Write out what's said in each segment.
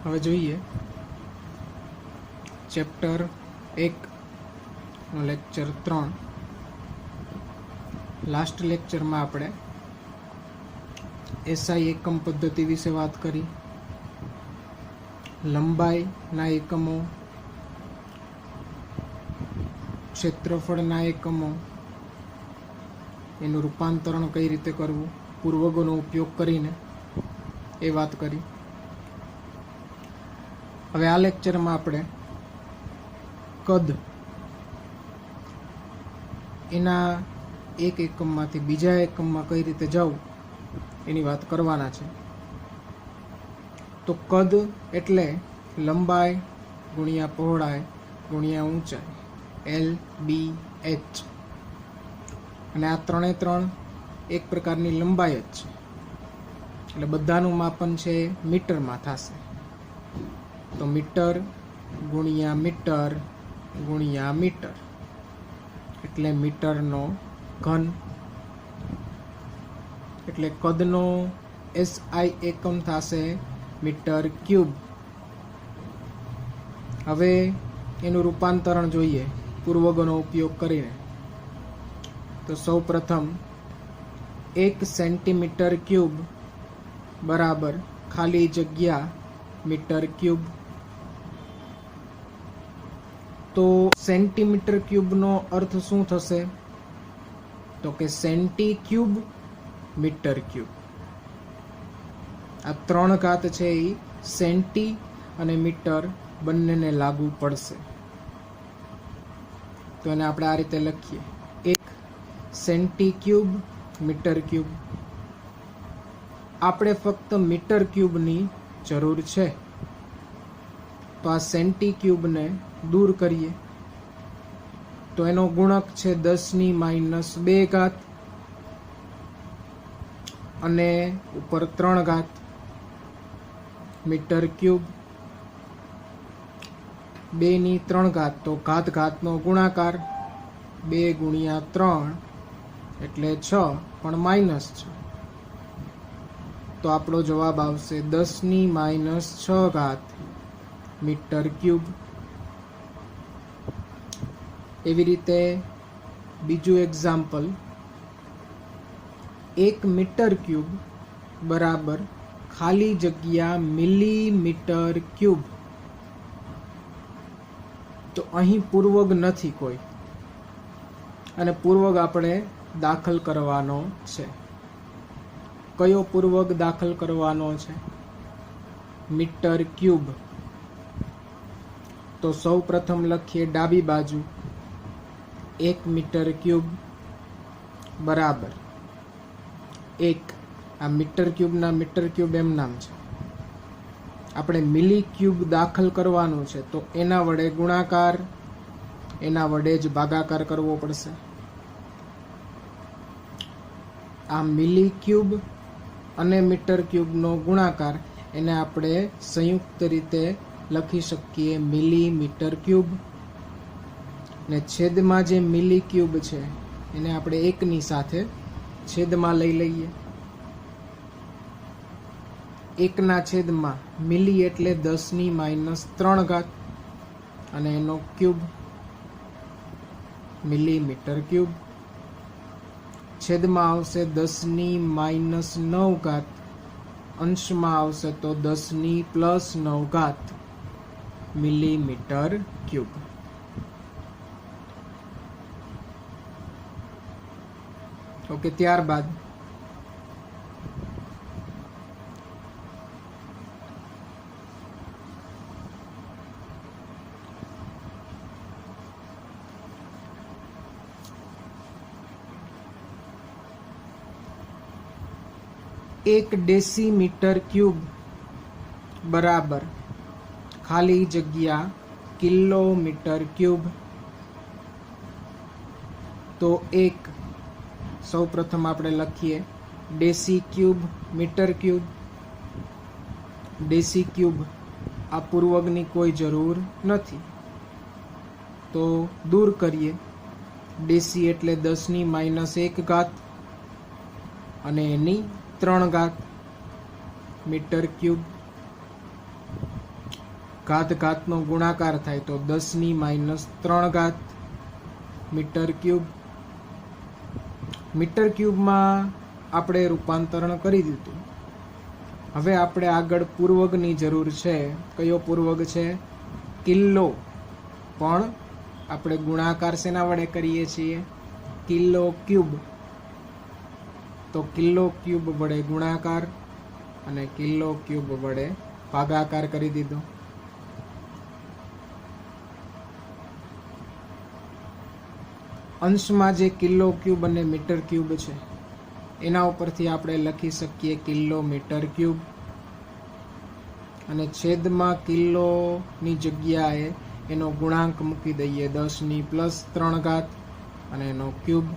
હવે જોઈએ chapter 1 lecture 3 last લેક્ચરમાં આપણે એસઆઈ એકમ પદ્ધતિ વિશે વાત કરી, લંબાઈના એકમો, ક્ષેત્રફળના એકમો, એનું રૂપાંતરણ કઈ રીતે કરવું, પૂર્વગોનો ઉપયોગ કરીને એ વાત કરી. હવે આ લેક્ચરમાં આપણે કદ એના એક એકમમાંથી બીજા એકમમાં કઈ રીતે જવું એની વાત કરવાના છે. તો કદ એટલે લંબાઈ ગુણ્યા પહોળાઈ ગુણ્યા ઊંચાઈ, LBH. અને આ ત્રણ એક પ્રકારની લંબાઈ જ છે, એટલે બધાનું માપન છે મીટરમાં થશે. તો મીટર ગુણ્યા મીટર ગુણ્યા મીટર એટલે મીટરનો ઘન. એટલે કદનો SI એકમ થશે મીટર ક્યુબ. હવે એનું રૂપાંતરણ જોઈએ પૂર્વગોનો ઉપયોગ કરીને. તો સૌ પ્રથમ 1 સેન્ટીમીટર ક્યુબ બરાબર ખાલી જગ્યા મીટર ક્યુબ. તો સેન્ટીમીટર ક્યુબનો અર્થ શું થશે? તો કે સેન્ટી ક્યુબ મીટર ક્યુબ. આ 3 ઘાત છે એ સેન્ટી અને મીટર બંનેને લાગુ પડશે. તો એને આપણે આ રીતે લખીએ, 1 સેન્ટી ક્યુબ મીટર ક્યુબ. આપણે ફક્ત મીટર ક્યુબની જરૂર છે, તો આ સેન્ટી ક્યુબને દૂર કરીએ. તો એનો ગુણક છે 10⁻² ઘાત અને ઉપર 3 ઘાત મીટર ક્યુબ. 2⁻³ ઘાત તો ઘાત ઘાતનો ગુણાકાર 2 ગુણ્યા 3 એટલે 6 પણ -6. તો આપણો જવાબ આવશે 10⁻6 ઘાત મીટર ક્યુબ. એવી રીતે બીજું એક્ઝામ્પલ, 1 મીટર ક્યુબ બરાબર ખાલી જગ્યા મિલીમીટર ક્યુબ. તો અહીં પૂર્વગ નથી કોઈ, અને પૂર્વગ આપણે દાખલ કરવાનો છે. કયો પૂર્વગ દાખલ કરવાનો છે? Metre cube. તો સૌ પ્રથમ લખીએ ડાબી બાજુ 1 મીટર ક્યુબ બરાબર 1. આ મીટર ક્યુબના મીટર ક્યુબ એમ નામ છે. આપણે મિલી ક્યુબ દાખલ કરવાનું છે, તો એના વડે ગુણાકાર, એના વડે જ ભાગાકાર કરવો પડશે. આ મિલી ક્યુબ અને મીટર ક્યુબનો ગુણાકાર એને આપણે સંયુક્ત રીતે લખી શકીએ મિલીમીટર ક્યુબ. ને છેદમાં જે મિલી ક્યુબ છે એને આપણે 1ની સાથે છેદમાં લઈ લઈએ. 1/છેદમાં મિલી એટલે 10⁻³ ઘાત અને એનો ક્યુબ મિલીમીટર ક્યુબ. છેદમાં આવશે 10⁻৯ ઘાત, અંશમાં આવશે તો 10⁻+9 ઘાત મિલીમીટર ક્યુબ. ઓકે, ત્યારબાદ એક ડેસીમીટર ક્યુબ બરાબર ખાલી જગ્યા કિલોમીટર ક્યુબ. તો એક સૌ પ્રથમ આપણે લખીએ ડેસી ક્યુબ મીટર ક્યુબ. ડેસી ક્યુબ આ પૂર્વગની કોઈ જરૂર નથી, તો દૂર કરીએ. ડેસી એટલે 10⁻1 ઘાત અને એની 3 ઘાત મીટર ક્યુબ. ઘાતનો ગુણાકાર થાય તો 10⁻³ મીટર ક્યુબ. મીટર ક્યુબમાં આપણે રૂપાંતરણ કરી દીધું. હવે આપણે આગળ પૂર્વગની જરૂર છે. કયો પૂર્વગ છે? કિલો. પણ આપણે ગુણાકાર શેના વડે કરીએ છીએ? Kilo cube. તો કિલો ક્યુબ વડે ગુણાકાર અને કિલો ક્યુબ વડે ભાગાકાર કરી દીધો. અંશમાં જે કિલો ક્યુબ અને મીટર ક્યુબ છે એના ઉપરથી આપણે લખી શકીએ કિલોમીટર ક્યુબ, અને છેદમાં કિલોની જગ્યાએ એનો ગુણાંક મૂકી દઈએ 10⁻³ અને એનો ક્યુબ.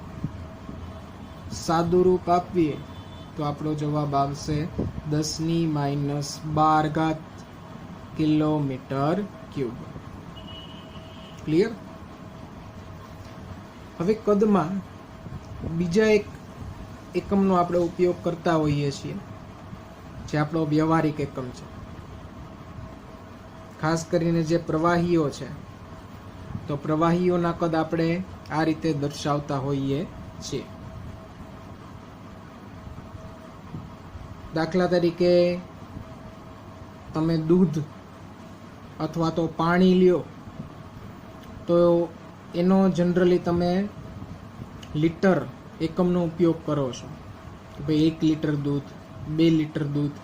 સાદુરૂપ આપીએ તો આપણો જવાબ આવશે 10⁻12 કિલોમીટર ક્યુબ. ક્લિયર? હવે કદમાં બીજા એક એકમનો આપણે ઉપયોગ કરતા હોઈએ છીએ, જે આપણો વ્યવહારિક એકમ છે. ખાસ કરીને જે પ્રવાહીઓ છે, તો પ્રવાહીઓના કદ આપણે આ રીતે દર્શાવતા હોઈએ છીએ. દાખલા તરીકે તમે દૂધ અથવા તો પાણી લ્યો તો એનો જનરલી તમે લીટર એકમનો ઉપયોગ કરો છો. ભાઈ 1 લીટર દૂધ, 2 લીટર દૂધ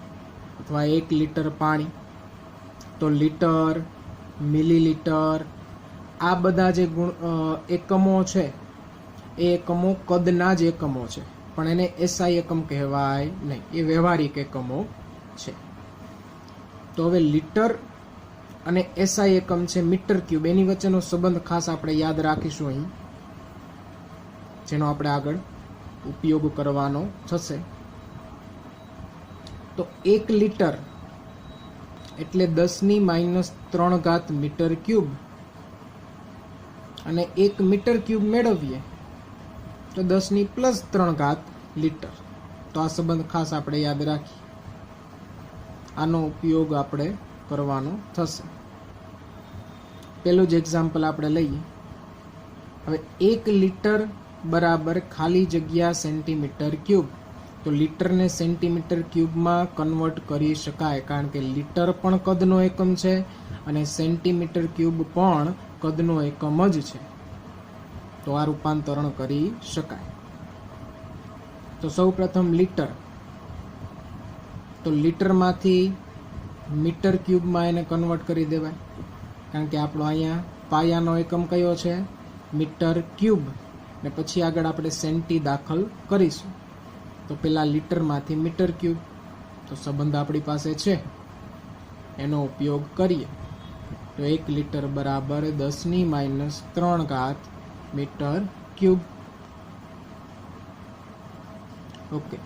અથવા 1 લીટર પાણી. તો લીટર, મિલીલીટર, આ બધા જે એકમો છે એ એકમો કદના જ એકમો છે, પણ એને એસઆઈ એકમ કહેવાય નહીં. એ વ્યવહારિક એકમો છે. તો હવે લીટર અને એસઆઈ એકમ છે મીટર ક્યુબ. એની વચ્ચેનો સંબંધ ખાસ આપણે યાદ રાખીશું અહીં, જેનો આપણે આગળ ઉપયોગ કરવાનો થશે. તો 1 લીટર એટલે 10⁻³ મીટર ક્યુબ, અને 1 મીટર ક્યુબ મેળવીએ તો 10⁻³ લીટર. તો આ સંબંધ ખાસ આપણે યાદ રાખીએ. આનો ઉપયોગ આપણે કરવાનો થશે. પેલું જ એક્ઝામ્પલ આપણે લઈએ. હવે 1 લીટર બરાબર ખાલી જગ્યા સેન્ટીમીટર ક્યુબ. તો લીટરને સેન્ટીમીટર ક્યુબમાં કન્વર્ટ કરી શકાય, કારણ કે લીટર પણ કદનો એકમ છે અને સેન્ટીમીટર ક્યુબ પણ કદનો એકમ જ છે. તો આ રૂપાંતરણ કરી શકાય. તો સૌ પ્રથમ લીટર. તો લીટરમાંથી મીટર ક્યુબમાં એને કન્વર્ટ કરી દેવાય, કારણ કે આપણો અહીંયા પાયાનો એકમ કયો છે? Metre cube. ને પછી આગળ આપણે સેન્ટી દાખલ કરીશું. તો પેલા લીટરમાંથી મીટર ક્યુબ. તો સંબંધ આપણી પાસે છે, એનો ઉપયોગ કરીએ તો 1 લીટર બરાબર 10⁻³ મીટર ક્યુબ. ઓકે.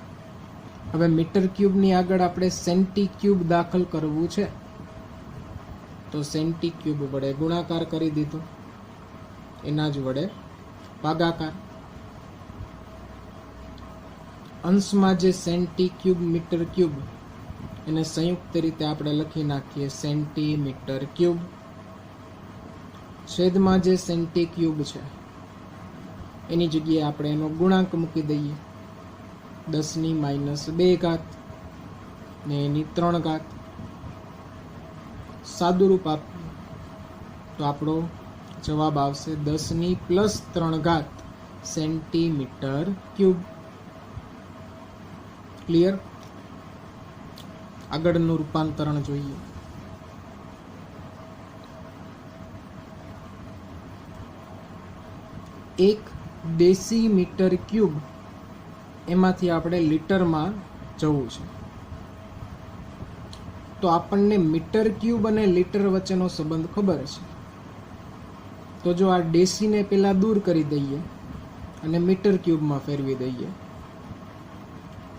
હવે મીટર ક્યુબની આગળ આપણે સેન્ટી ક્યુબ દાખલ કરવું છે. તો સેન્ટી ક્યુબ વડે ગુણાકાર કરી દીધો, એના જ વડે ભાગાકાર. અંશમાં જે સેન્ટી ક્યુબ મીટર ક્યુબ, એને સંયુક્ત રીતે આપણે લખી નાખીએ સેન્ટીમીટર ક્યુબ. છેદમાં જે સેન્ટી ક્યુબ છે એની જગ્યાએ આપણે એનો ગુણાંક મૂકી દઈએ 10⁻² ને એની 3 સાદુરૂપ આપીએ તો આપણો જવાબ આવશે 10⁻³ સેન્ટીમીટર ક્યુબ. ક્લિયર? આગળનું રૂપાંતરણ જોઈએ. એક ડેસીમીટર ક્યુબ, એમાંથી આપણે લીટરમાં જવું છે. તો આપણને મીટર ક્યુબ અને લીટર વચ્ચેનો સંબંધ ખબર છે. તો જો આ ડેસીને પહેલા દૂર કરી દઈએ અને મીટર ક્યુબમાં ફેરવી દઈએ,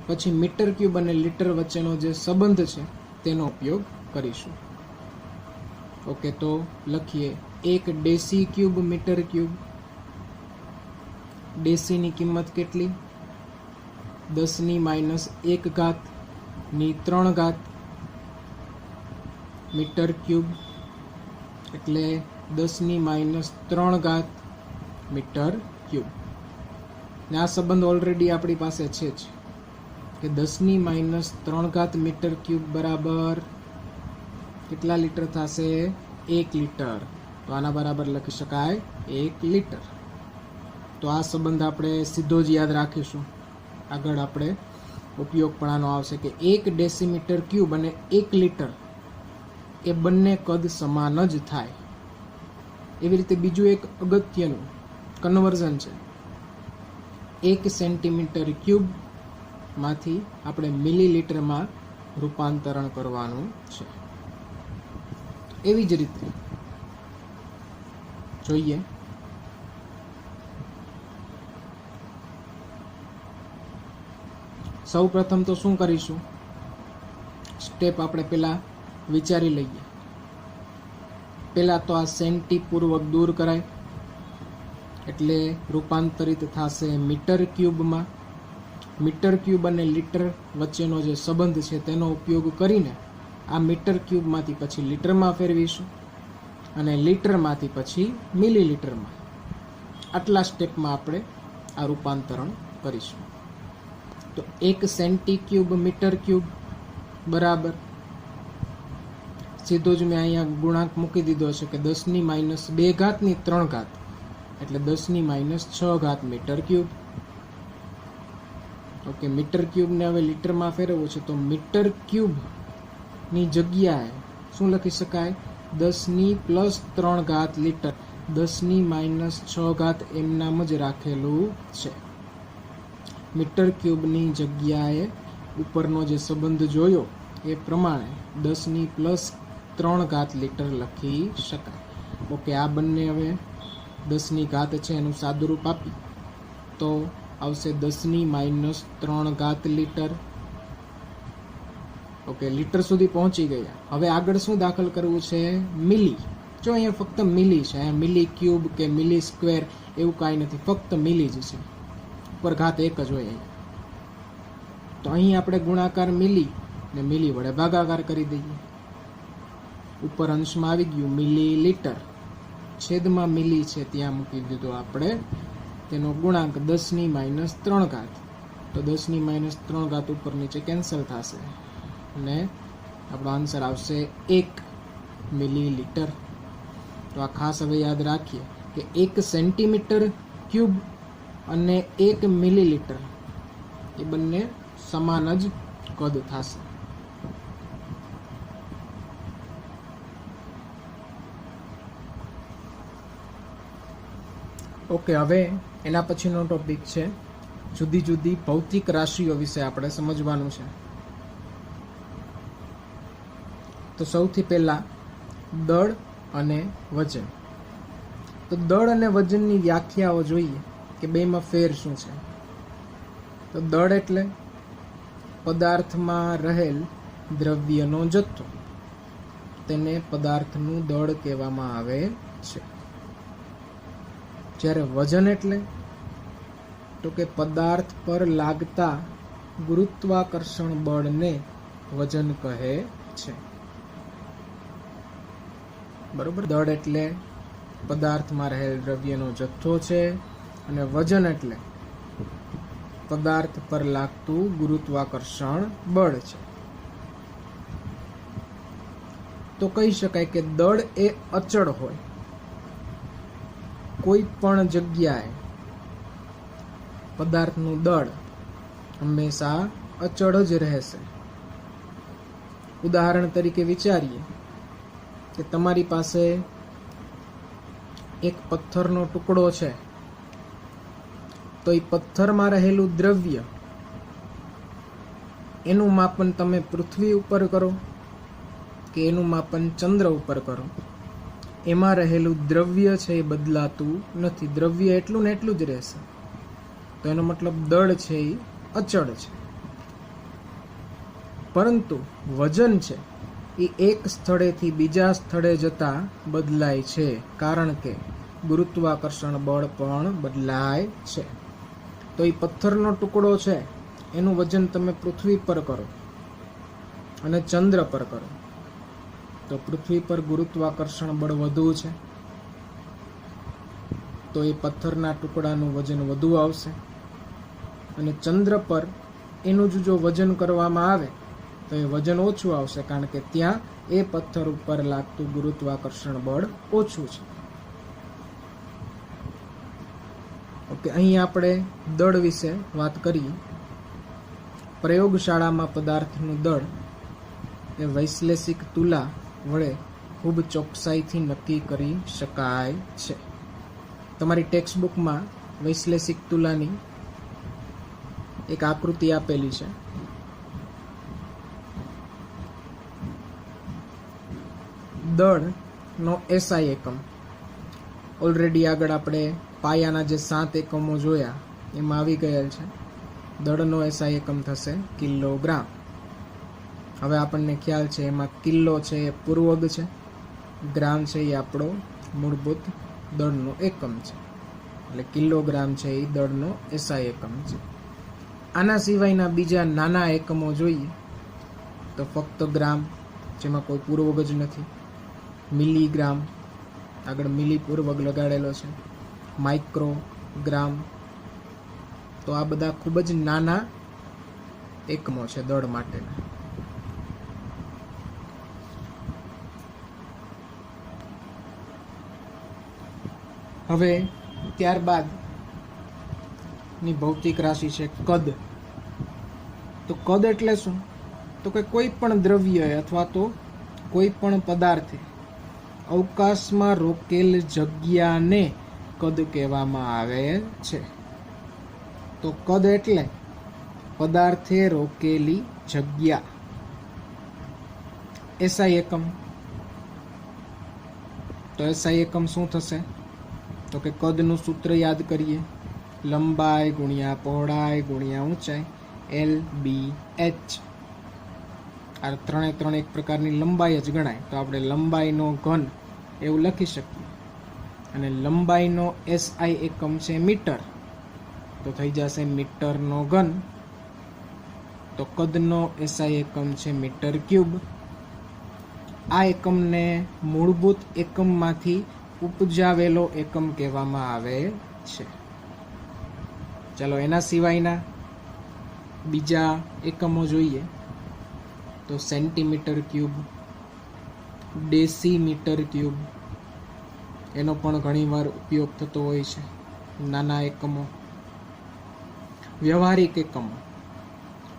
પછી મીટર ક્યુબ અને લીટર વચ્ચેનો જે સંબંધ છે તેનો ઉપયોગ કરીશું. ઓકે, તો લખીએ 1 ડેસી ક્યુબ મીટર ક્યુબ. ડેસીની કિંમત કેટલી? 10⁻⁴ ની 3 મીટર ક્યુબ એટલે 10⁻³ મીટર ક્યુબ. ને આ સંબંધ ઓલરેડી આપણી પાસે છે જ કે 10⁻³ મીટર ક્યુબ બરાબર કેટલા લીટર થશે? 1 લીટર. તો આના બરાબર લખી શકાય 1 લીટર. તો આ સંબંધ આપણે સીધો જ યાદ રાખીશું. આગળ આપણે ઉપયોગ પણ આનો આવશે કે 1 ડેસીમીટર ક્યુબ અને 1 લીટર એ બંને કદ સમાન જ થાય. એવી રીતે બીજું એક અગત્યનું કન્વર્ઝન છે. 1 સેન્ટીમીટર ક્યુબ માંથી આપણે મિલીલીટરમાં રૂપાંતરણ કરવાનું છે. એવી જ રીતે જોઈએ સૌ પ્રથમ તો શું કરીશું? સ્ટેપ આપણે પહેલા વિચારી લઈએ. પહેલા તો આ સેન્ટીપૂર્વક દૂર કરાય એટલે રૂપાંતરિત થશે મીટર ક્યુબમાં. મીટર ક્યુબ અને લીટર વચ્ચેનો જે સંબંધ છે તેનો ઉપયોગ કરીને આ મીટર ક્યુબમાંથી પછી લીટરમાં ફેરવીશું અને લીટરમાંથી પછી મિલીલીટરમાં. આટલા સ્ટેપમાં આપણે આ રૂપાંતરણ કરીશું. તો 1 સેન્ટી ક્યુબ મીટર ક્યુબ બરાબર સીધો જ મેં અહીંયા ગુણાંક મૂકી દીધો છે કે 10⁻²³ એટલે 10⁻6 મીટર ક્યુબ. ઓકે, મીટર ક્યુબને હવે લીટરમાં ફેરવવું છે તો મીટર ક્યુબની જગ્યાએ શું લખી શકાય? 10⁻³ લીટર. 10⁻6 એમ નામ જ રાખેલું છે. મીટર ક્યુબની જગ્યાએ ઉપરનો જે સંબંધ જોયો એ પ્રમાણે 10⁻³ લીટર લખી શકાય. ઓકે, આ બંને હવે 10 છે એનું સાદુરૂપ આપી તો આવશે 10⁻³ લીટર. ઓકે, લીટર સુધી પહોંચી ગયા. હવે આગળ શું દાખલ કરવું છે? મિલી. જો અહીંયા ફક્ત મિલી છે, અહીંયા મિલી ક્યુબ કે મિલી સ્ક્વેર એવું કાંઈ નથી, ફક્ત મિલી જ છે. ઉપર ઘાત 1 જ હોય અહીંયા. તો અહીં આપણે ગુણાકાર મિલી ને મિલી વડે ભાગાકાર કરી દઈએ. ઉપર અંશમાં આવી ગયું મિલી લીટર, છેદમાં મિલી છે ત્યાં મૂકી દીધો આપણે તેનો ગુણાંક 10⁻³ તો 10⁻³ ઉપર નીચે કેન્સલ થશે અને આપણો આન્સર આવશે 1 મિલીલીટર. તો આ ખાસ હવે યાદ રાખીએ કે 1 સેન્ટીમીટર ક્યુબ અને 1 મિલીલીટર એ બંને સમાન જ કદ થશે. ઓકે, હવે એના પછીનો ટોપિક છે જુદી જુદી ભૌતિક રાશિઓ વિશે આપણે સમજવાનું છે. તો સૌથી પહેલા દળ અને વજન. તો દળ અને વજનની વ્યાખ્યાઓ જોઈએ કે બેમાં ફેર શું છે. તો દળ એટલે પદાર્થમાં રહેલ દ્રવ્યનો જથ્થો, તેને પદાર્થનું દળ કહેવામાં આવે છે. જ્યારે વજન એટલે તો કે પદાર્થ પર લાગતા ગુરુત્વાકર્ષણ બળને વજન કહે છે. બરોબર. દળ એટલે પદાર્થમાં રહેલ દ્રવ્યનો જથ્થો છે અને વજન એટલે પદાર્થ પર લાગતું ગુરુત્વાકર્ષણ બળ છે. તો કહી શકાય કે દળ એ અચળ હોય. કોઈ પણ જગ્યાએ પદાર્થનું દળ હંમેશા અચળ જ રહેશે. ઉદાહરણ તરીકે વિચારીએ કે તમારી પાસે એક પથ્થરનો ટુકડો છે, તો એ પથ્થરમાં રહેલું દ્રવ્ય એનું માપન તમે પૃથ્વી ઉપર કરો કે એનું માપન ચંદ્ર ઉપર કરો, એમાં રહેલું દ્રવ્ય છે એ બદલાતું નથી. દ્રવ્ય એટલું ને એટલું જ રહેશે. તો એનો મતલબ દળ છે એ અચળ છે. પરંતુ વજન છે એ એક સ્થળેથી બીજા સ્થળે જતા બદલાય છે, કારણ કે ગુરુત્વાકર્ષણ બળ પણ બદલાય છે. તો એ પથ્થરનો ટુકડો છે એનું વજન તમે પૃથ્વી પર કરો અને ચંદ્ર પર કરો તો પૃથ્વી પર ગુરુત્વાકર્ષણ બળ વધુ છે, તો એ પથ્થરના ટુકડાનું વજન વધુ આવશે. અને ચંદ્ર પર એનું જો વજન કરવામાં આવે તો એ વજન ઓછું આવશે, કારણ કે ત્યાં એ પથ્થર ઉપર લાગતું ગુરુત્વાકર્ષણ બળ ઓછું છે. ઓકે, અહીં આપણે દળ વિશે વાત કરીએ. પ્રયોગશાળામાં પદાર્થનું દળ એ વૈશ્લેષિક તુલા વડે ખૂબ ચોકસાઈથી નક્કી કરી શકાય છે. તમારી ટેક્સ્ટ બુકમાં વૈશ્લેષિક તુલાની એક આકૃતિ આપેલી છે. દળનો એસઆઈ એકમ ઓલરેડી આગળ આપણે પાયાના જે 7 એકમો જોયા એમાં આવી ગયેલ છે. દળનો એસઆઈ એકમ થશે કિલોગ્રામ. હવે આપણને ખ્યાલ છે એમાં કિલો છે એ પૂર્વગ છે, ગ્રામ છે એ આપણો મૂળભૂત દળનો એકમ છે, એટલે કિલોગ્રામ છે એ દળનો એસઆઈ એકમ છે. આના સિવાયના બીજા નાના એકમો જોઈએ તો ફક્ત ગ્રામ, જેમાં કોઈ પૂર્વગ જ નથી. મિલીગ્રામ, આગળ મિલી પૂર્વગ લગાડેલો છે. માઇક્રોગ્રામ. તો આ બધા ખૂબ જ નાના એકમો છે દળ માટેના. હવે ત્યારબાદ ની ભૌતિક રાશિ છે કદ. તો કદ એટલે શું? તો કે કોઈ પણ દ્રવ્ય અથવા તો કોઈ પણ પદાર્થે અવકાશમાં રોકેલ જગ્યાને કદ કહેવામાં આવે છે. તો કદ એટલે પદાર્થે રોકેલી જગ્યા. એસઆઈ એકમ. તો એસઆઈ એકમ શું થશે? તો કે કદનું સૂત્ર યાદ કરીએ. લંબાઈ ગુણ્યા પહોળાઈ ગુણ્યા ઊંચાઈ, LBH. આ ત્રણે એક પ્રકારની લંબાઈ જ ગણાય. તો આપણે લંબાઈનો ઘન એવું લખી શકીએ. અને લંબાઈનો એસઆઈ એકમ છે મીટર, તો થઈ જશે મીટરનો ઘન. તો કદનો એસઆઈ એકમ છે મીટર ક્યુબ. આ એકમને મૂળભૂત એકમમાંથી ઉપજાવેલો એકમ કહેવામાં આવે છે. ચાલો એના સિવાયના બીજા એકમો જોઈએ તો સેન્ટીમીટર ક્યુબ, ડેસીમીટર ક્યુબ, એનો પણ ઘણીવાર ઉપયોગ થતો હોય છે. નાના એકમો. વ્યવહારિક એકમો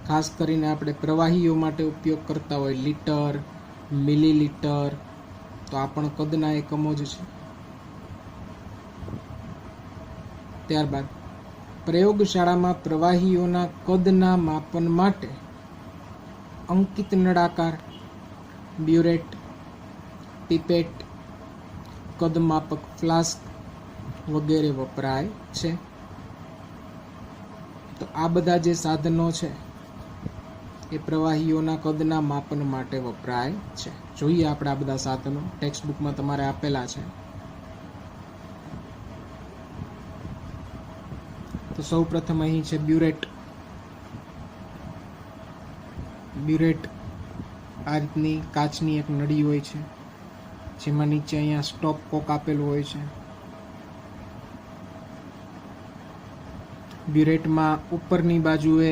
ખાસ કરીને આપણે પ્રવાહીઓ માટે ઉપયોગ કરતા હોય, લીટર, મિલીલીટર, તો આ પણ કદના એકમો જ છે. ત્યારબાદ પ્રયોગશાળામાં પ્રવાહીઓના કદના માપન માટે અંકિત નળાકાર, બ્યુરેટ, પીપેટ, કદમાપક ફ્લાસ્ક વગેરે વપરાય છે. તો આ બધા જે સાધનો છે એ પ્રવાહીઓના કદના માપન માટે વપરાય છે. જોઈએ આપણે આ બધા સાધનો ટેક્સ્ટ બુકમાં તમારે આપેલા છે. તો સૌ પ્રથમ અહીં છે બ્યુરેટ. બ્યુરેટ આ રીતની કાચની એક નળી હોય છે, જેમાં નીચે અહીંયા સ્ટોપ કોક આપેલું હોય છે. બ્યુરેટમાં ઉપરની બાજુએ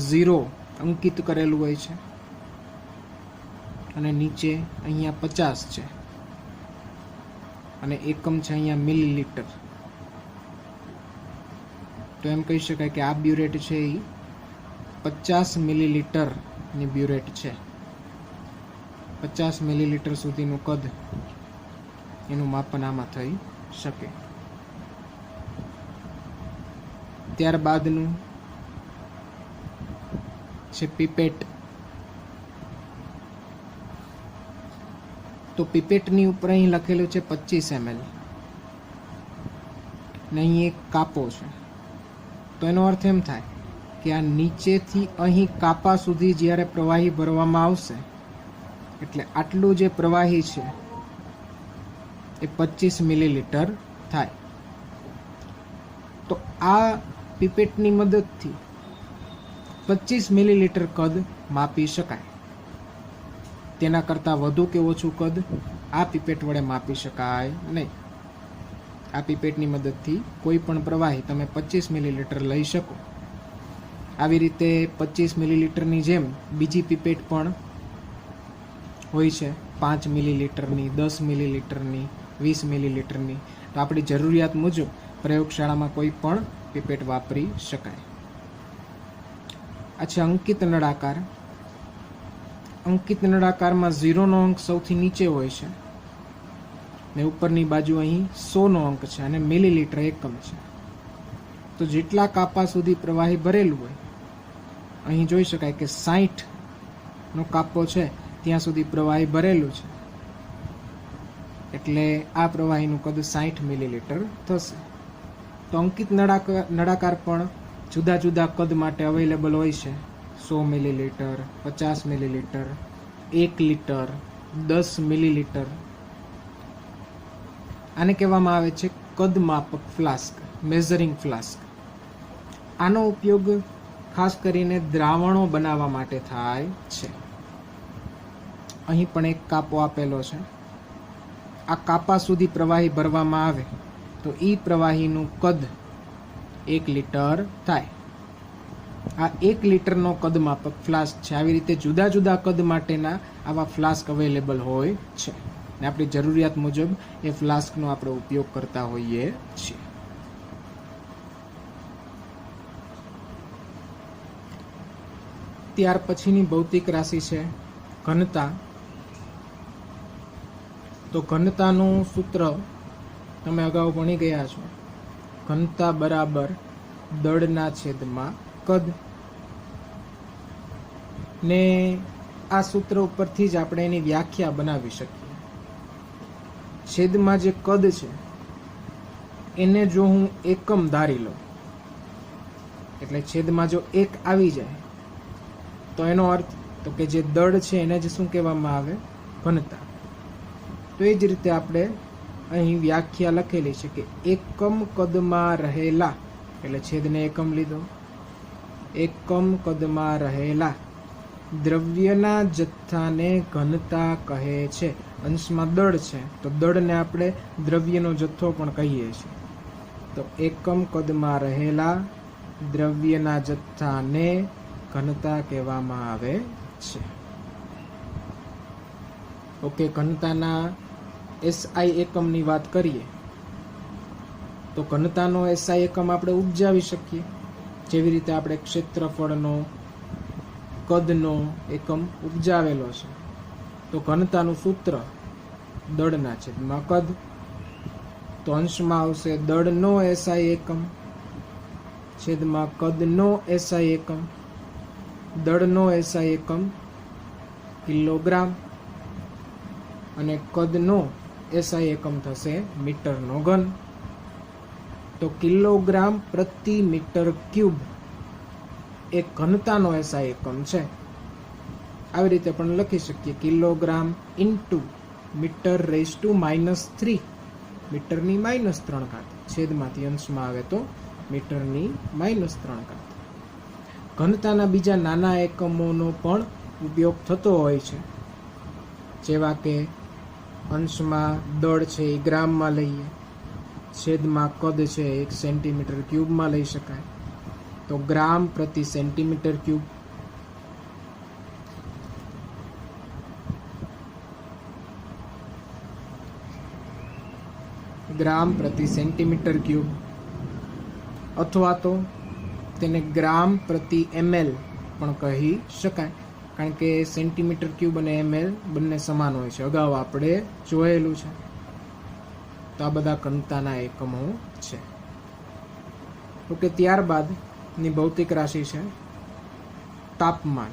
0 અંકિત કરેલું હોય છે અને નીચે અહીંયા 50 છે અને એકમ છે અહીંયા મિલીલીટર. તો એમ કહી શકાય કે આ બ્યુરેટ છે એ 50 મિલીલીટરની બ્યુરેટ છે. 50 મિલીલીટર સુધીનું કદ એનું માપન આમાં થઈ શકે. ત્યારબાદનું છે પીપેટ. તો પીપેટની ઉપર અહીં લખેલું છે 25 ml ને અહીં એક કાપો છે. તો એનો અર્થ એમ થાય કે આ નીચેથી અહીં કાપા સુધી જ્યારે પ્રવાહી ભરવામાં આવશે એટલે આટલું જે પ્રવાહી છે એ 25 મિલીલીટર થાય. તો આ પીપેટની મદદથી 25 મિલીલીટર કદ માપી શકાય. તેના કરતાં વધુ કે ઓછું કદ આ પીપેટ વડે માપી શકાય નહીં. આ પીપેટની મદદથી કોઈ પણ પ્રવાહી તમે 25 મિલીલીટર લઈ શકો. આવી રીતે 25 મિલીલીટરની જેમ બીજી પીપેટ પણ હોય છે, 5 મિલીલીટરની, 10 મિલીલીટરની, 20 મિલીલીટરની. તો આપણી જરૂરિયાત મુજબ પ્રયોગશાળામાં કોઈ પણ પીપેટ વાપરી શકાય. આ છે અંકિત નળાકાર. અંકિત નળાકારમાં 0નો અંક સૌથી નીચે હોય છે ને ઉપરની બાજુ અહીં 100નો અંક છે અને મિલીલીટર એકમ છે. તો જેટલા કાપા સુધી પ્રવાહી ભરેલું હોય, અહીં જોઈ શકાય કે 60નો કાપો છે ત્યાં સુધી પ્રવાહી ભરેલું છે, એટલે આ પ્રવાહીનું કદ 60 મિલીલીટર થશે. તો અંકિત નળાકાર પણ જુદા જુદા કદ માટે અવેલેબલ હોય છે. 100 મિલીલીટર, 50 મિલીલીટર, 1 લીટર, 10 મિલીલીટર. આને કહેવામાં આવે છે કદમાપક ફ્લાસ્ક, મેઝરિંગ ફ્લાસ્ક. આનો ઉપયોગ ખાસ કરીને દ્રાવણો બનાવવા માટે થાય છે. અહીં પણ એક કાપો આપેલો છે. આ કાપા સુધી પ્રવાહી ભરવામાં આવે તો એ પ્રવાહીનું કદ 1 લીટર થાય. આ 1 લીટરનો કદમાપક ફ્લાસ્ક છે. આવી રીતે જુદા જુદા કદ માટેના આવા ફ્લાસ્ક અવેલેબલ હોય છે ને આપણી જરૂરિયાત મુજબ એ ફ્લાસ્કનો આપણે ઉપયોગ કરતા હોઈએ છીએ. ત્યાર પછીની ભૌતિક રાશિ છે ઘનતા. તો ઘનતાનું સૂત્ર તમે અગાઉ ભણી ગયા છો. ઘનતા બરાબર દળના છેદમાં કદ. ને આ સૂત્ર ઉપરથી જ આપણે એની વ્યાખ્યા બનાવી શકીએ. છેદમાં જે કદ છે એને જો હું એકમ ધારી લઉં, એટલે છેદમાં જો 1 આવી જાય તો એનો અર્થ તો કે જે દળ છે એને જ શું કહેવામાં આવે? ઘનતા. તો એ જ રીતે આપણે અહીં વ્યાખ્યા લખેલી છે કે એકમ કદમાં રહેલા, એટલે છેદને એકમ લીધો, એકમ કદમાં રહેલા દ્રવ્યના જથ્થાને ઘનતા કહે છે. અંશમાં દળ છે તો દળને આપણે દ્રવ્યનો જથ્થો પણ કહીએ છીએ. તો એકમ કદમાં રહેલા દ્રવ્યના જથ્થાને ઘનતા કહેવામાં આવે છે. ઓકે, ઘનતાના SI એકમની વાત કરીએ તો ઘનતાનો SI એકમ આપણે ઉપજાવી શકીએ. જેવી રીતે આપણે ક્ષેત્રફળનો, કદનો એકમ ઉપજાવેલો છે. તો ઘનતાનું સૂત્ર દળના છેદમાં કદ. તો અંશમાં આવશે દળનો SI એકમ છેદમાં કદનો SI એકમ. દળનો SI એકમ કિલોગ્રામ અને કદનો SI એકમ થશે મીટરનો ઘન. તો કિલોગ્રામ પ્રતિ મીટર ક્યુબ એ ઘનતાનો SI એકમ છે. આવી રીતે પણ લખી શકીએ kilogram into metre raise to -3, મીટરની -3 ઘાત, છેદમાંથી અંશમાં આવે તો મીટરની -3 ઘાત. ઘનતાના બીજા નાના એકમોનો પણ ઉપયોગ થતો હોય છે, જેવા કે અંશમાં દળ છે એ ગ્રામમાં લઈએ, છેદમાં કદ છે 1 સેન્ટીમીટર ક્યુબમાં લઈ શકાય. તો ગ્રામ પ્રતિ સેન્ટીમીટર ક્યુબ. ગ્રામ પ્રતિ સેન્ટીમીટર ક્યુબ, અથવા તો તેને ગ્રામ પ્રતિ ml પણ કહી શકાય, કારણ કે સેન્ટીમીટર ક્યુબ અને ml બંને સમાન હોય છે. અગાઉ આપણે જોયેલું છે. તો આ બધા ઘનતાના એકમો છે. ઓકે, ત્યારબાદની ભૌતિક રાશિ છે તાપમાન.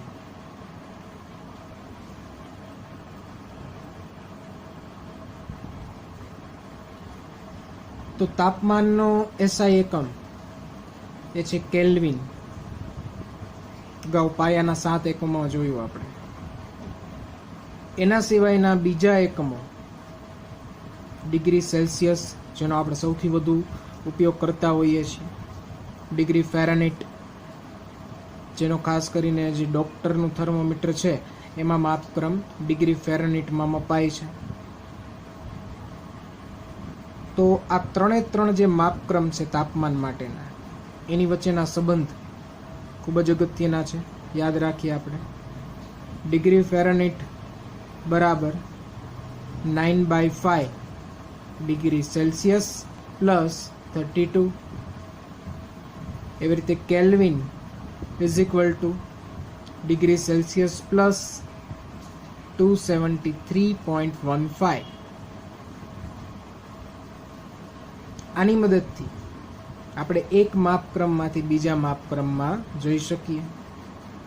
તો તાપમાનનો SI એકમ એ છે કેલ્વિન. અગાઉ પાયાના 7 એકમો જોયું આપણે. એના સિવાયના બીજા એકમો ડિગ્રી સેલ્સિયસ, જેનો આપણે સૌથી વધુ ઉપયોગ કરતા હોઈએ છીએ. ડિગ્રી ફેરનહીટ, જેનો ખાસ કરીને જે ડૉક્ટરનું થર્મોમીટર છે એમાં માપક્રમ ડિગ્રી ફેરનહીટમાં મપાય છે. તો આ ત્રણ જે માપક્રમ છે તાપમાન માટેના, એની વચ્ચેના સંબંધ ખૂબ જ અગત્યના છે, યાદ રાખીએ આપણે. ડિગ્રી ફેરનહીટ બરાબર 9/5 ડિગ્રી સેલ્સિયસ પ્લસ 32. એવી રીતે kelvin is equal to degree Celsius plus 273.15. આની મદદથી આપણે એક માપક્રમમાંથી બીજા માપક્રમમાં જઈ શકીએ.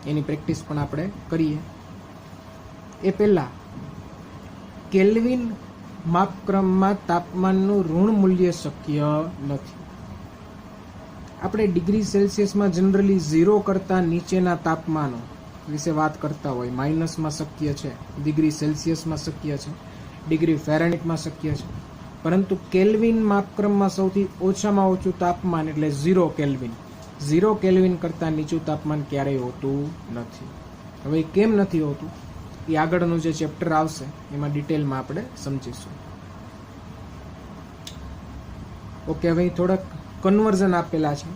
એની પ્રેક્ટિસ પણ આપણે કરીએ. એ પહેલા કેલ્વિન માપક્રમમાં તાપમાનનું ઋણ મૂલ્ય શક્ય નથી. આપણે ડિગ્રી સેલ્સિયસમાં જનરલી 0 કરતાં નીચેના તાપમાનો વિશે વાત કરતા હોય. માઇનસમાં શક્ય છે, ડિગ્રી સેલ્સિયસમાં શક્ય છે, ડિગ્રી ફેરનહીટમાં શક્ય છે. પરંતુ કેલ્વિન માપક્રમમાં સૌથી ઓછામાં ઓછું તાપમાન એટલે 0 કેલ્વિન. 0 કેલ્વિન કરતાં નીચું તાપમાન ક્યારેય હોતું નથી. હવે કેમ નથી હોતું એ આગળનું જે ચેપ્ટર આવશે એમાં ડિટેલમાં આપણે સમજીશું. ઓકે, હવે થોડાક કન્વર્ઝન આપેલા છે.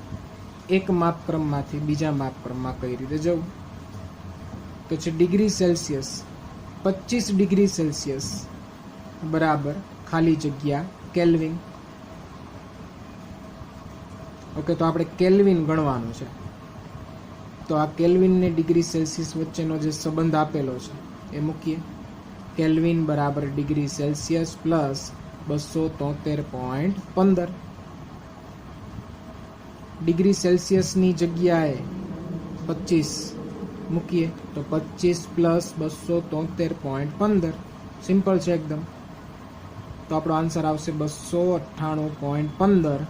એક માપક્રમમાંથી બીજા માપક્રમમાં કઈ રીતે જવું. તો છે ડિગ્રી સેલ્સિયસ 25 ડિગ્રી સેલ્સિયસ બરાબર ખાલી જગ્યા કેલ્વિન. ઓકે, તો આપણે કેલ્વિન ગણવાનું છે. તો આ કેલ્વિન ને ડિગ્રી સેલ્સિયસ વચ્ચેનો જે સંબંધ આપેલો છે એ મૂકીએ. કેલ્વિન બરાબર ડિગ્રી સેલ્સિયસ પ્લસ 273.15. ડિગ્રી સેલ્સિયસની જગ્યાએ 25 મૂકીએ તો 25 પ્લસ 273.15. સિમ્પલ છે એકદમ. તો આપણો આન્સર આવશે 298.15.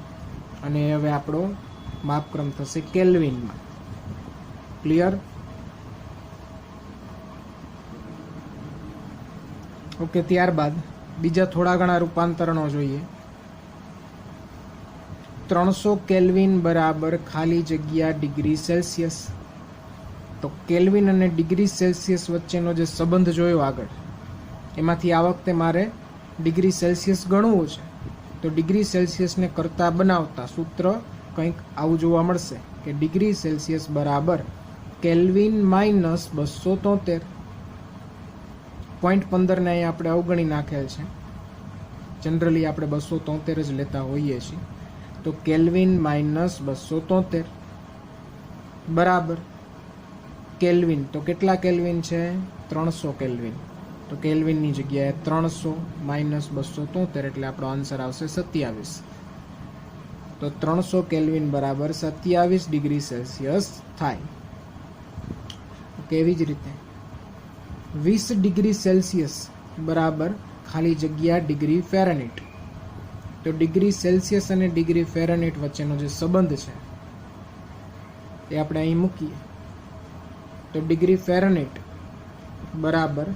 અને હવે આપણો માપક્રમ થશે કેલ્વિનમાં. ક્લિયર? ઓકે, ત્યારબાદ બીજા થોડા ઘણા રૂપાંતરણો જોઈએ. 300 કેલ્વિન બરાબર ખાલી જગ્યા ડિગ્રી સેલ્સિયસ. તો કેલ્વિન અને ડિગ્રી સેલ્સિયસ વચ્ચેનો જે સંબંધ જોયો આગળ, એમાંથી આ વખતે મારે ડિગ્રી સેલ્સિયસ ગણવું છે. તો ડિગ્રી સેલ્સિયસને કરતા બનાવતા સૂત્ર કંઈક આવું જોવા મળશે કે ડિગ્રી સેલ્સિયસ બરાબર કેલ્વિન માઇનસ 273. 0.15 ને અહીંયા આપણે અવગણી નાખેલ છે. જનરલી આપણે 273 જ લેતા હોઈએ છીએ. તો કેલ્વિન માઇનસ 273 બરાબર કેલ્વિન. તો કેટલા કેલ્વિન છે? 300 કેલ્વિન. તો કેલ્વિનની જગ્યાએ 300 માઇનસ 273 એટલે આપણો આન્સર આવશે 27. તો 300 કેલ્વિન બરાબર 27 ડિગ્રી સેલ્સિયસ થાય. એવી જ રીતે 20 ડિગ્રી સેલ્સિયસ બરાબર ખાલી જગ્યા ડિગ્રી ફેરનહીટ. તો ડિગ્રી સેલ્સિયસ અને ડિગ્રી ફેરનહીટ વચ્ચેનો જે સંબંધ છે એ આપણે અહીં મૂકીએ. તો ડિગ્રી ફેરનહીટ બરાબર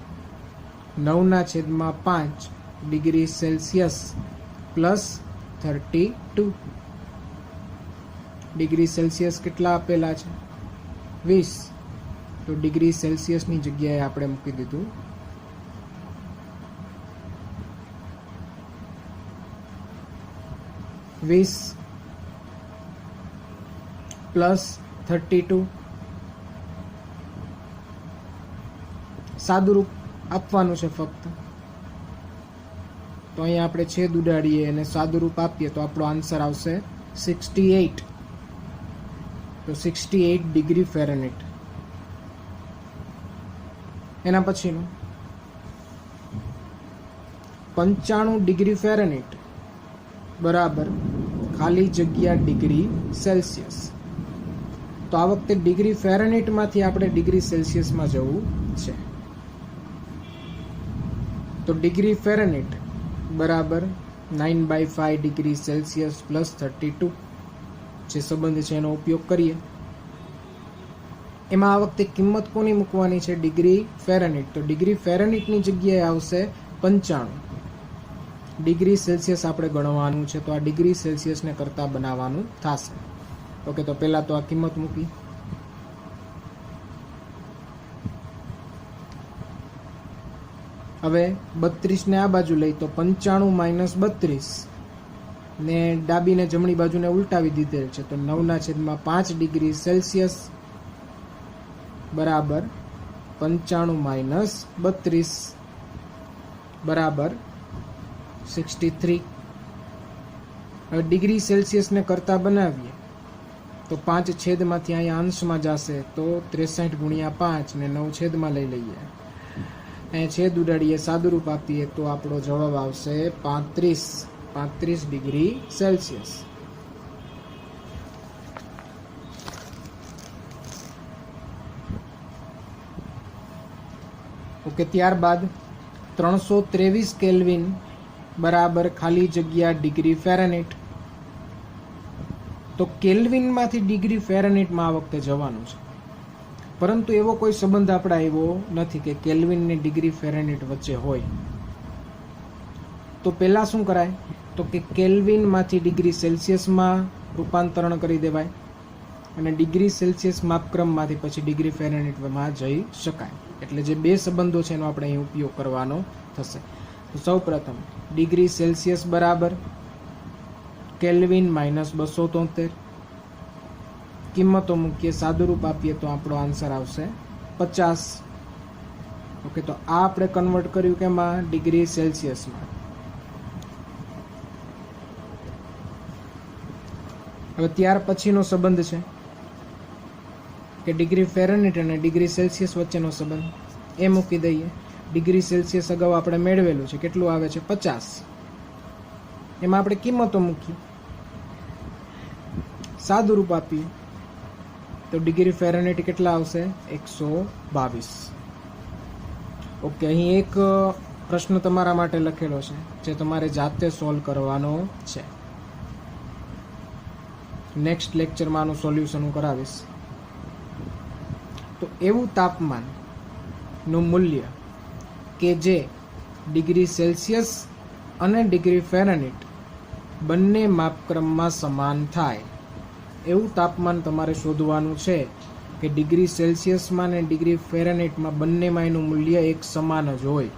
9/5 degree Celsius plus 32. Degree Celsius કેટલા આપેલા છે? 20. તો ડિગ્રી સેલ્સિયસની જગ્યાએ આપણે મૂકી દીધું 20 પ્લસ 32. સાદુરૂપ આપવાનું છે ફક્ત. તો અહીંયા આપણે છેદ ઉડાડીએ અને સાદુરૂપ આપીએ તો આપણો આન્સર આવશે 68. તો 68 ડિગ્રી ફેરનહીટ. એના પછીનું 95 ડિગ્રી ફેરનહીટ બરાબર ખાલી જગ્યા ડિગ્રી સેલ્સિયસ. તો આ વખતે ડિગ્રી ફેરનહીટમાંથી આપણે ડિગ્રી સેલ્સિયસમાં જવું છે. તો ડિગ્રી ફેરનહીટ બરાબર 9/5 ડિગ્રી સેલ્સિયસ પ્લસ 32 જે સંબંધ છે એનો ઉપયોગ કરીએ. એમાં આ વખતે કિંમત કોની મૂકવાની છે? Degree Fahrenheit. તો ડિગ્રી ફેરનહીટની જગ્યાએ આવશે 95. ડિગ્રી સેલ્સિયસ આપણે ગણવાનું છે તો આ ડિગ્રી સેલ્સિયસને કરતા બનાવવાનું થશે. ઓકે, તો પહેલાં તો આ કિંમત મૂકી. હવે 32 ને આ બાજુ લઈ તો 95 - 32 ને ડાબી ને જમણી બાજુને ઉલટાવી દીધેલ છે તો 9/5 ડિગ્રી સેલ્સિયસ બરાબર 95 - 32 બરાબર 63. હવે ડિગ્રી સેલ્સિયસને કરતા બનાવીએ તો 5 છેદમાંથી અહીંયા અંશમાં જશે તો 63 × 5 ને 9 છેદમાં લઈ લઈએ. અહીંયા છેદ ઉડાડીએ, સાદુરૂપ આપીએ તો આપણો જવાબ આવશે 35 ડિગ્રી સેલ્સિયસ. ઓકે, ત્યારબાદ 323 કેલ્વિન બરાબર ખાલી જગ્યા ડિગ્રી ફેરનહીટ. તો કેલ્વિનમાંથી ડિગ્રી ફેરનહીટમાં આ વખતે જવાનું છે, પરંતુ એવો કોઈ સંબંધ આપણે આવ્યો નથી કે કેલ્વિન ને ડિગ્રી ફેરનહીટ વચ્ચે હોય. તો પહેલાં શું કરાય તો કે કેલ્વિનમાંથી ડિગ્રી સેલ્સિયસમાં રૂપાંતરણ કરી દેવાય અને ડિગ્રી સેલ્સિયસ માપક્રમમાંથી પછી ડિગ્રી ફેરનહીટમાં જઈ શકાય. એટલે જે બે સંબંધો છે એનો આપણે અહીં ઉપયોગ કરવાનો થશે. તો સૌ પ્રથમ ડિગ્રી સેલ્સિયસ બરાબર કેલ્વિન -273. કિંમતો મૂકીએ, સાદુરૂપ આપીએ તો આપણો આન્સર આવશે 50. ઓકે, તો આ આપણે કન્વર્ટ કર્યું કે એમાં ડિગ્રી સેલ્સિયસમાં. હવે ત્યાર પછીનો સંબંધ છે કે ડિગ્રી ફેરનહીટ અને ડિગ્રી સેલ્સિયસ વચ્ચેનો સંબંધ એ મૂકી દઈએ. ડિગ્રી સેલ્સિયસ અગાઉ આપણે મેળવેલું છે, કેટલું આવે છે 50. એમાં આપણે કિંમતો મૂકીએ, સાદુરૂપ આપીએ તો ડિગ્રી ફેરનહીટ કેટલા આવશે 122. ઓકે, અહીં એક પ્રશ્ન તમારા માટે લખેલો છે જે તમારે જાતે સોલ્વ કરવાનો છે. નેક્સ્ટ લેક્ચરમાં આનું સોલ્યુશન હું કરાવીશ. તો એવું તાપમાનનું મૂલ્ય કે જે ડિગ્રી સેલ્સિયસ અને ડિગ્રી ફેરનહીટ બંને માપક્રમમાં સમાન થાય એવું તાપમાન તમારે શોધવાનું છે કે ડિગ્રી સેલ્સિયસમાં અને ડિગ્રી ફેરનહીટમાં બંનેમાં એનું મૂલ્ય એક સમાન જ હોય.